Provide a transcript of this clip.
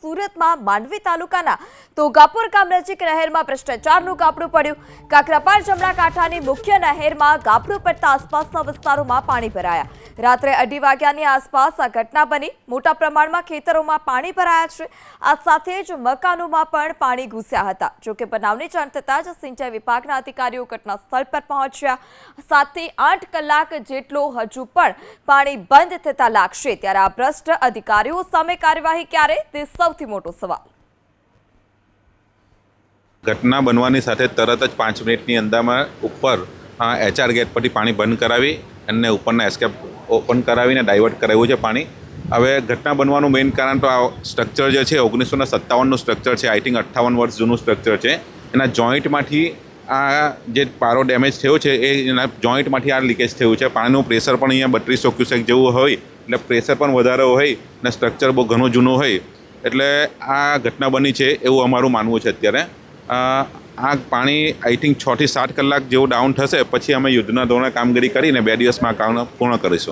સુરતમાં માંડવી તાલુકાના તોગાપુર ગામ નજીક નહેરમાં ભ્રષ્ટાચારનું ગાબડું પડ્યું। કાકરાપાર જમણા કાંઠાની મુખ્ય નહેરમાં ગાબડું પડતા આસપાસના વિસ્તારોમાં પાણી ભરાયા। રાત્રે 2:30 વાગ્યાની આસપાસ આ ઘટના બની। મોટા પ્રમાણમાં ખેતરોમાં પાણી ભરાયા છે। આ સાથે જ મકાનોમાં પણ પાણી ઘૂસ્યા હતા। જોકે બનાવની જાણ થતાં જ સિંચાઈ વિભાગના અધિકારીઓ ઘટના સ્થળ પર પહોંચ્યા। 7 થી 8 કલાક જેટલો હજુ પણ પાણી બંધ થતા લાગશે, ત્યારે આ ભ્રષ્ટ અધિકારીઓ સામે કાર્યવાહી ક્યારે, તે સૌથી મોટો સવાલ। ઘટના બનવાની સાથે તરત જ 5 મિનિટની અંદરમાં ઉપર HR ગેટ પરથી પાણી બંધ કરાવી અને ઉપરના એસ્કેપ ઓપન કરાવીને ડાયવર્ટ કરાવ્યું છે પાણી। હવે ઘટના બનવાનું મેઇન કારણ તો આ સ્ટ્રક્ચર જે છે 1957નું સ્ટ્રક્ચર છે, આઈ થિંક 58 વર્ષ જૂનું સ્ટ્રક્ચર છે। એના જોઈન્ટમાંથી આ જે પારો ડેમેજ થયો છે એના જોઈન્ટમાંથી આ લીકેજ થયું છે। પાણીનું પ્રેશર પણ અહીંયા 3200 ક્યુસેક જેવું હોય, એટલે પ્રેશર પણ વધારે હોય અને સ્ટ્રક્ચર બહુ ઘણું જૂનું હોય, એટલે આ ઘટના બની છે એવું અમારું માનવું છે। અત્યારે આ પાણી આઈ થિંક 6 થી 7 કલાક જેવું ડાઉન થશે, પછી અમે યુદ્ધના ધોરણે કામગીરી કરીને 2 દિવસમાં કામ પૂર્ણ કરીશું।